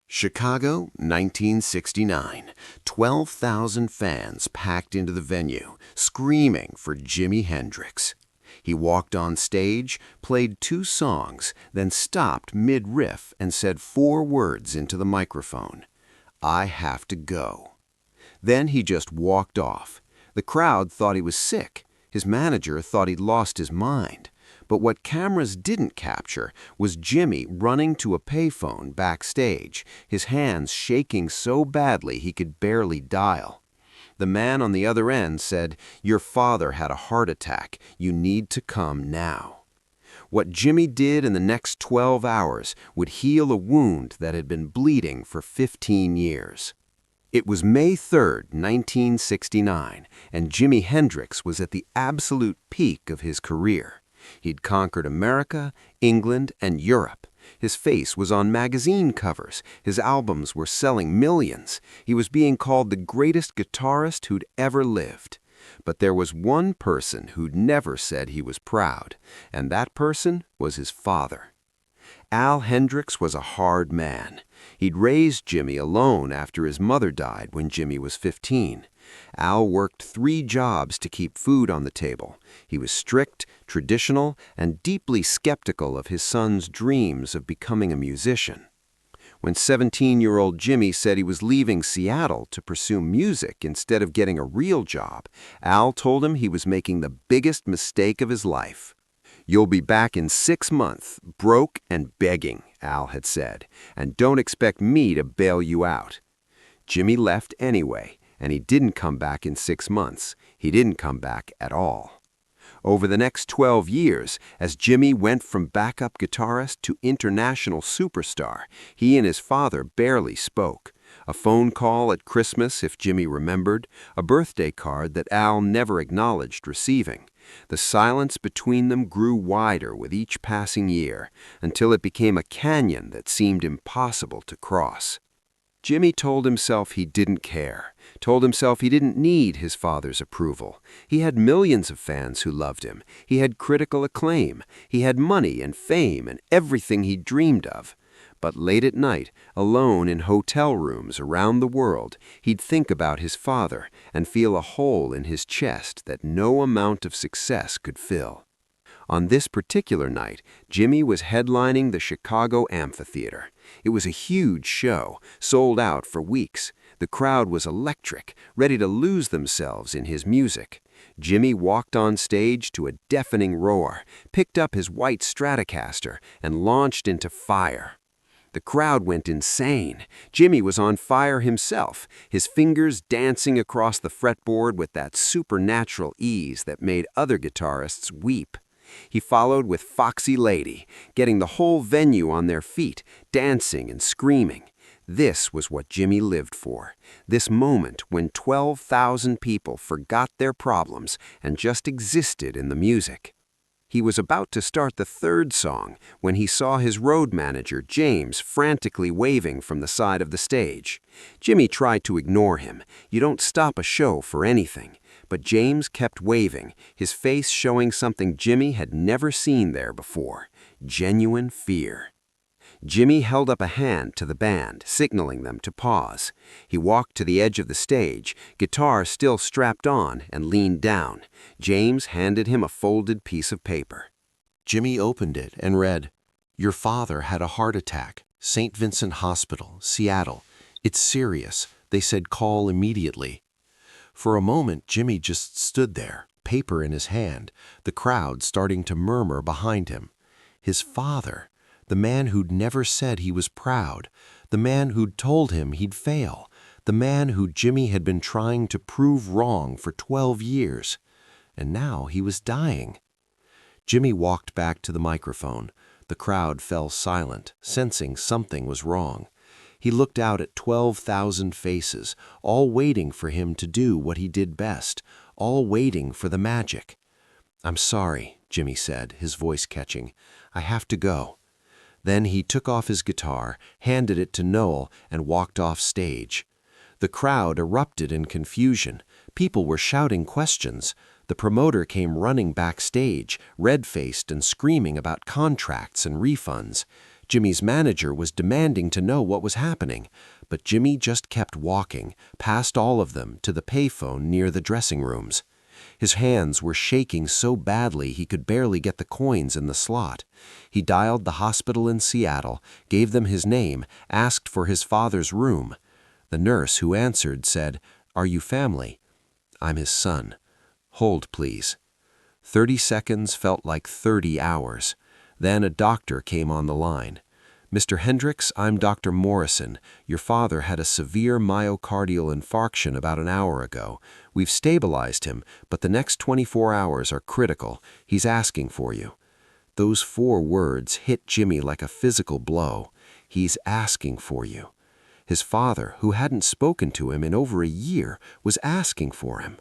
Chicago, 1969. 12,000 fans packed into the venue, screaming for Jimi Hendrix. He walked on stage, played 2 songs, then stopped mid-riff and said 4 words into the microphone. "I have to go." Then he just walked off. The crowd thought he was sick. His manager thought he'd lost his mind. But what cameras didn't capture was Jimi running to a payphone backstage, his hands shaking so badly he could barely dial. The man on the other end said, "Your father had a heart attack. You need to come now." What Jimi did in the next 12 hours would heal a wound that had been bleeding for 15 years. It was May 3rd, 1969, and Jimi Hendrix was at the absolute peak of his career. He'd conquered America, England, and Europe. His face was on magazine covers. His albums were selling millions. He was being called the greatest guitarist who'd ever lived. But there was one person who'd never said he was proud, and that person was his father. Al Hendrix was a hard man. He'd raised Jimi alone after his mother died when Jimi was 15. Al worked 3 jobs to keep food on the table. He was strict, traditional, and deeply skeptical of his son's dreams of becoming a musician. When 17-year-old Jimi said he was leaving Seattle to pursue music instead of getting a real job, Al told him he was making the biggest mistake of his life. "You'll be back in 6 months, broke and begging," Al had said, "and don't expect me to bail you out." Jimi left anyway, and he didn't come back in 6 months. He didn't come back at all. Over the next 12 years, as Jimi went from backup guitarist to international superstar, he and his father barely spoke. A phone call at Christmas, if Jimi remembered, a birthday card that Al never acknowledged receiving. The silence between them grew wider with each passing year, until it became a canyon that seemed impossible to cross. Jimi told himself he didn't care, told himself he didn't need his father's approval. He had millions of fans who loved him. He had critical acclaim. He had money and fame and everything he dreamed of. But late at night, alone in hotel rooms around the world, he'd think about his father and feel a hole in his chest that no amount of success could fill. On this particular night, Jimi was headlining the Chicago Amphitheater. It was a huge show, sold out for weeks. The crowd was electric, ready to lose themselves in his music. Jimi walked on stage to a deafening roar, picked up his white Stratocaster, and launched into fire. The crowd went insane. Jimi was on fire himself, his fingers dancing across the fretboard with that supernatural ease that made other guitarists weep. He followed with Foxy Lady, getting the whole venue on their feet, dancing and screaming. This was what Jimi lived for, this moment when 12,000 people forgot their problems and just existed in the music. He was about to start the 3rd song when he saw his road manager, James, frantically waving from the side of the stage. Jimi tried to ignore him. You don't stop a show for anything. But James kept waving, his face showing something Jimi had never seen there before: genuine fear. Jimi held up a hand to the band, signaling them to pause. He walked to the edge of the stage, guitar still strapped on, and leaned down. James handed him a folded piece of paper. Jimi opened it and read, "Your father had a heart attack. St. Vincent Hospital, Seattle. It's serious. They said call immediately." For a moment, Jimi just stood there, paper in his hand, the crowd starting to murmur behind him. His father, the man who'd never said he was proud, the man who'd told him he'd fail, the man who Jimi had been trying to prove wrong for 12 years. And now he was dying. Jimi walked back to the microphone. The crowd fell silent, sensing something was wrong. He looked out at 12,000 faces, all waiting for him to do what he did best, all waiting for the magic. "I'm sorry," Jimi said, his voice catching. "I have to go." Then he took off his guitar, handed it to Noel, and walked off stage. The crowd erupted in confusion. People were shouting questions. The promoter came running backstage, red-faced and screaming about contracts and refunds. Jimmy's manager was demanding to know what was happening, but Jimmy just kept walking, past all of them, to the payphone near the dressing rooms. His hands were shaking so badly he could barely get the coins in the slot. He dialed the hospital in Seattle, gave them his name, asked for his father's room. The nurse who answered said, "Are you family?" "I'm his son." "Hold, please." 30 seconds felt like 30 hours. Then a doctor came on the line. "Mr. Hendrix, I'm Dr. Morrison. Your father had a severe myocardial infarction about an hour ago. We've stabilized him, but the next 24 hours are critical. He's asking for you." Those 4 words hit Jimmy like a physical blow. He's asking for you. His father, who hadn't spoken to him in over a year, was asking for him.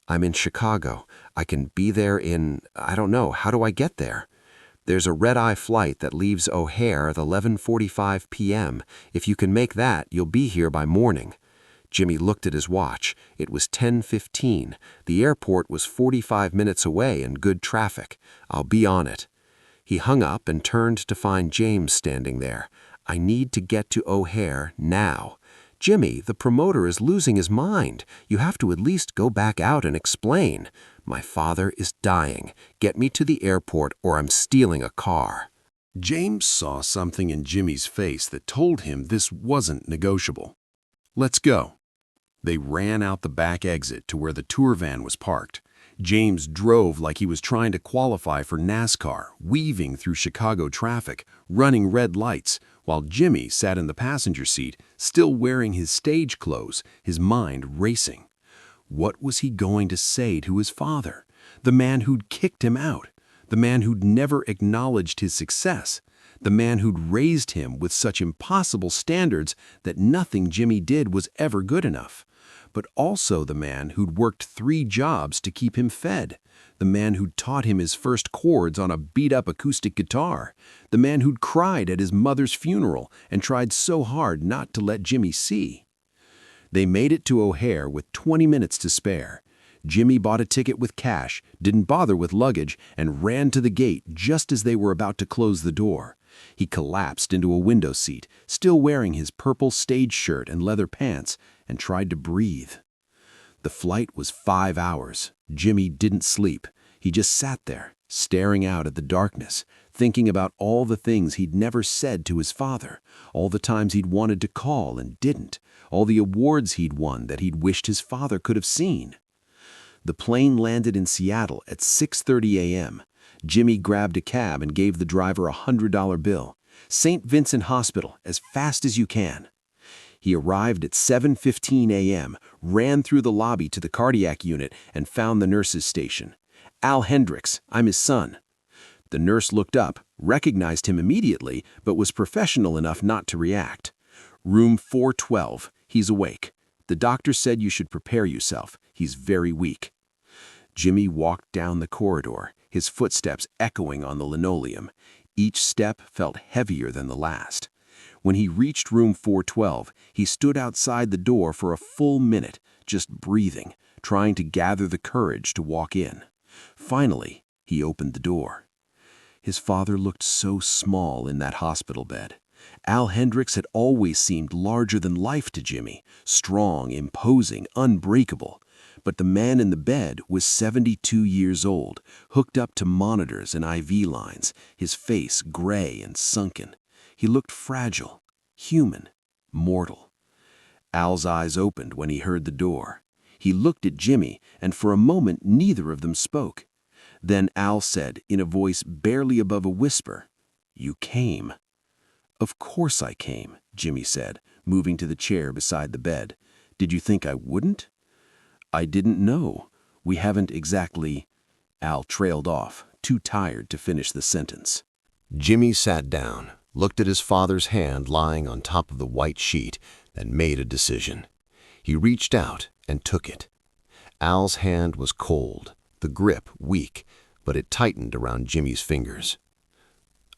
"I'm in Chicago. I can be there I don't know, how do I get there?" "There's a red-eye flight that leaves O'Hare at 11:45 p.m. If you can make that, you'll be here by morning." Jimmy looked at his watch. It was 10:15. The airport was 45 minutes away and good traffic. "I'll be on it." He hung up and turned to find James standing there. "I need to get to O'Hare now." "Jimmy, the promoter is losing his mind. You have to at least go back out and explain." "My father is dying. Get me to the airport or I'm stealing a car." James saw something in Jimmy's face that told him this wasn't negotiable. "Let's go." They ran out the back exit to where the tour van was parked. James drove like he was trying to qualify for NASCAR, weaving through Chicago traffic, running red lights, while Jimmy sat in the passenger seat, still wearing his stage clothes, his mind racing. What was he going to say to his father, the man who'd kicked him out, the man who'd never acknowledged his success, the man who'd raised him with such impossible standards that nothing Jimmy did was ever good enough, but also the man who'd worked 3 jobs to keep him fed, the man who'd taught him his first chords on a beat-up acoustic guitar, the man who'd cried at his mother's funeral and tried so hard not to let Jimmy see. They made it to O'Hare with 20 minutes to spare. Jimmy bought a ticket with cash, didn't bother with luggage, and ran to the gate just as they were about to close the door. He collapsed into a window seat, still wearing his purple stage shirt and leather pants, and tried to breathe. The flight was 5 hours. Jimmy didn't sleep. He just sat there, staring out at the darkness, thinking about all the things he'd never said to his father, all the times he'd wanted to call and didn't, all the awards he'd won that he'd wished his father could have seen. The plane landed in Seattle at 6:30 a.m. Jimmy grabbed a cab and gave the driver a $100 bill. "St. Vincent Hospital, as fast as you can." He arrived at 7:15 a.m., ran through the lobby to the cardiac unit, and found the nurse's station. "Al Hendrix, I'm his son." The nurse looked up, recognized him immediately, but was professional enough not to react. "Room 412, he's awake. The doctor said you should prepare yourself. He's very weak." Jimmy walked down the corridor, his footsteps echoing on the linoleum. Each step felt heavier than the last. When he reached room 412, he stood outside the door for a full minute, just breathing, trying to gather the courage to walk in. Finally, he opened the door. His father looked so small in that hospital bed. Al Hendrix had always seemed larger than life to Jimmy, strong, imposing, unbreakable. But the man in the bed was 72 years old, hooked up to monitors and IV lines, his face gray and sunken. He looked fragile, human, mortal. Al's eyes opened when he heard the door. He looked at Jimmy, and for a moment neither of them spoke. Then Al said, in a voice barely above a whisper, "You came." "Of course I came," Jimmy said, moving to the chair beside the bed. "Did you think I wouldn't?" "I didn't know. We haven't exactly—" Al trailed off, too tired to finish the sentence. Jimmy sat down, looked at his father's hand lying on top of the white sheet, and made a decision. He reached out and took it. Al's hand was cold, the grip weak, but it tightened around Jimmy's fingers.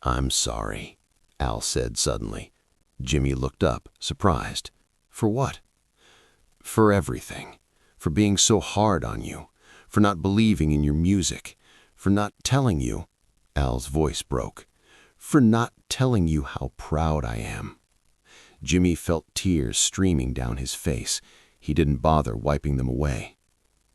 "I'm sorry," Al said suddenly. Jimmy looked up, surprised. "For what?" "For everything. For being so hard on you. For not believing in your music. For not telling you—" Al's voice broke. for not telling you how proud I am." Jimmy felt tears streaming down his face. He didn't bother wiping them away.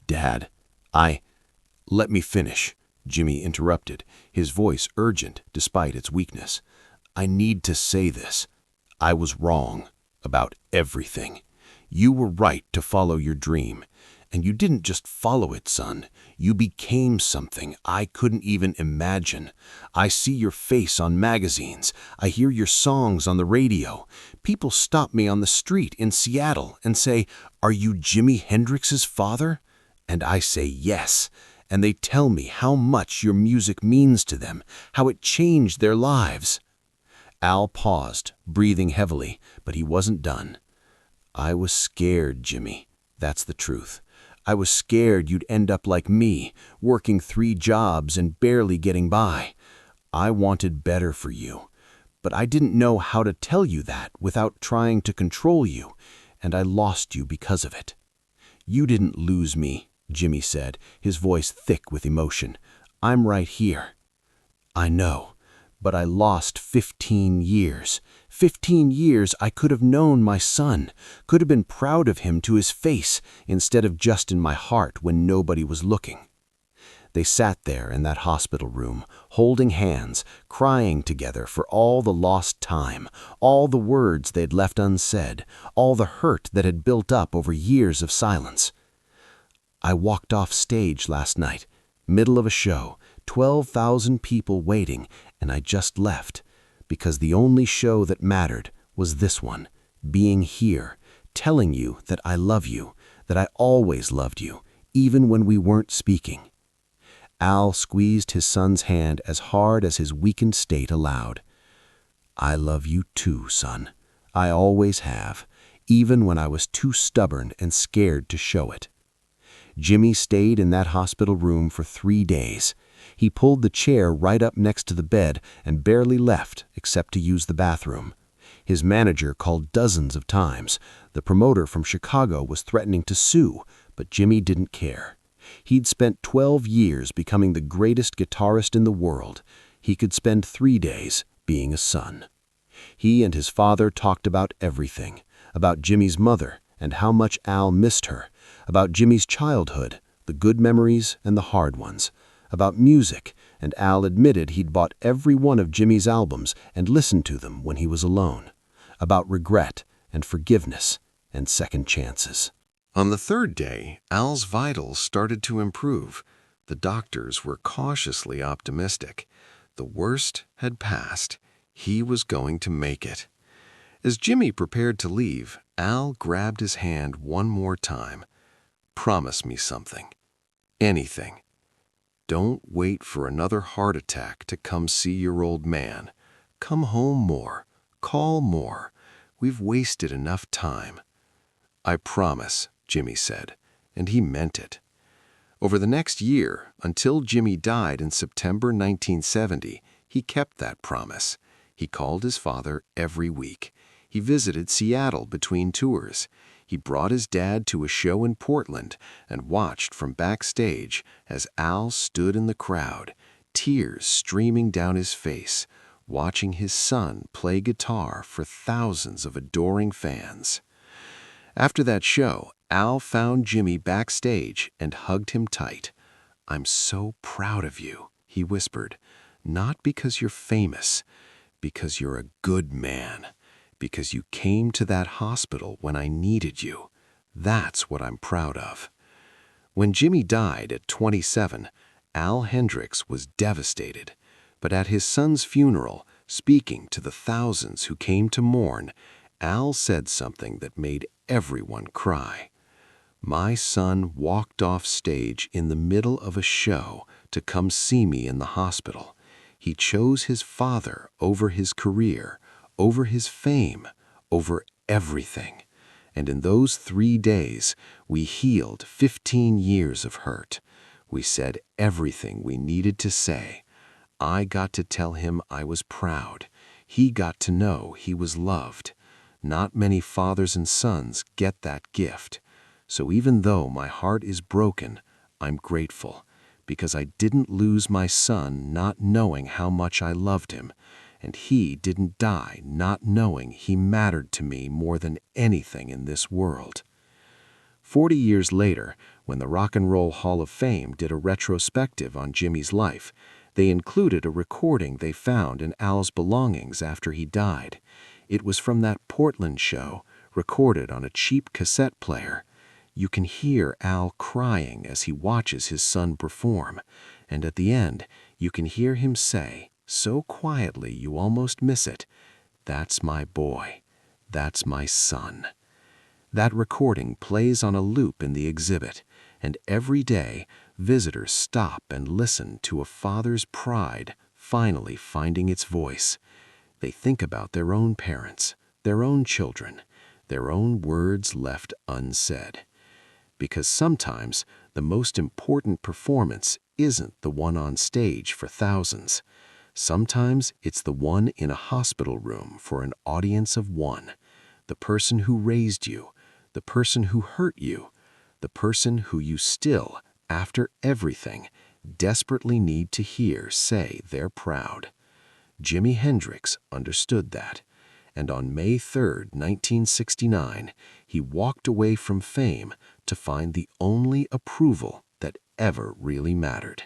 "Dad, let me finish," Jimmy interrupted, his voice urgent despite its weakness. "I need to say this. I was wrong about everything. You were right to follow your dream. And you didn't just follow it, son. You became something I couldn't even imagine. I see your face on magazines. I hear your songs on the radio. People stop me on the street in Seattle and say, 'Are you Jimi Hendrix's father?' And I say yes. And they tell me how much your music means to them, how it changed their lives." Al paused, breathing heavily, but he wasn't done. "I was scared, Jimmy. That's the truth. I was scared you'd end up like me, working 3 jobs and barely getting by. I wanted better for you. But I didn't know how to tell you that without trying to control you, and I lost you because of it." "You didn't lose me," Jimmy said, his voice thick with emotion. "I'm right here." "I know. But I lost 15 years. 15 years I could have known my son, could have been proud of him to his face instead of just in my heart when nobody was looking." They sat there in that hospital room, holding hands, crying together for all the lost time, all the words they'd left unsaid, all the hurt that had built up over years of silence. "I walked off stage last night, middle of a show, 12,000 people waiting, and I just left, because the only show that mattered was this one, being here, telling you that I love you, that I always loved you, even when we weren't speaking." Al squeezed his son's hand as hard as his weakened state allowed. "I love you too, son. I always have, even when I was too stubborn and scared to show it." Jimmy stayed in that hospital room for 3 days. He pulled the chair right up next to the bed and barely left except to use the bathroom. His manager called dozens of times. The promoter from Chicago was threatening to sue, but Jimmy didn't care. He'd spent 12 years becoming the greatest guitarist in the world. He could spend 3 days being a son. He and his father talked about everything, about Jimmy's mother and how much Al missed her, about Jimmy's childhood, the good memories and the hard ones, about music, and Al admitted he'd bought every one of Jimmy's albums and listened to them when he was alone, about regret and forgiveness and second chances. On the 3rd day, Al's vitals started to improve. The doctors were cautiously optimistic. The worst had passed. He was going to make it. As Jimmy prepared to leave, Al grabbed his hand one more time. "Promise me something. Anything. Don't wait for another heart attack to come see your old man. Come home more. Call more. We've wasted enough time." "I promise," Jimmy said, and he meant it. Over the next year, until Jimmy died in September 1970, he kept that promise. He called his father every week. He visited Seattle between tours. He brought his dad to a show in Portland and watched from backstage as Al stood in the crowd, tears streaming down his face, watching his son play guitar for thousands of adoring fans. After that show, Al found Jimmy backstage and hugged him tight. "I'm so proud of you," he whispered, "not because you're famous, because you're a good man. Because you came to that hospital when I needed you. That's what I'm proud of." When Jimmy died at 27, Al Hendrix was devastated. But at his son's funeral, speaking to the thousands who came to mourn, Al said something that made everyone cry. "My son walked off stage in the middle of a show to come see me in the hospital. He chose his father over his career, over his fame, over everything. And in those 3 days, we healed 15 years of hurt. We said everything we needed to say. I got to tell him I was proud. He got to know he was loved. Not many fathers and sons get that gift. So even though my heart is broken, I'm grateful, because I didn't lose my son not knowing how much I loved him, and he didn't die not knowing he mattered to me more than anything in this world. 40 years later, when the Rock and Roll Hall of Fame did a retrospective on Jimmy's life, they included a recording they found in Al's belongings after he died. It was from that Portland show, recorded on a cheap cassette player. You can hear Al crying as he watches his son perform, and at the end, you can hear him say, so quietly you almost miss it, "That's my boy. That's my son." That recording plays on a loop in the exhibit, and every day, visitors stop and listen to a father's pride finally finding its voice. They think about their own parents, their own children, their own words left unsaid. Because sometimes the most important performance isn't the one on stage for thousands. Sometimes it's the one in a hospital room for an audience of one. The person who raised you, the person who hurt you, the person who you still, after everything, desperately need to hear say they're proud. Jimi Hendrix understood that, and on May 3, 1969, he walked away from fame to find the only approval that ever really mattered.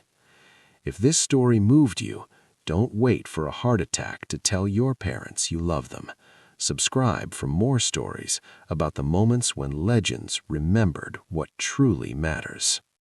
If this story moved you, don't wait for a heart attack to tell your parents you love them. Subscribe for more stories about the moments when legends remembered what truly matters.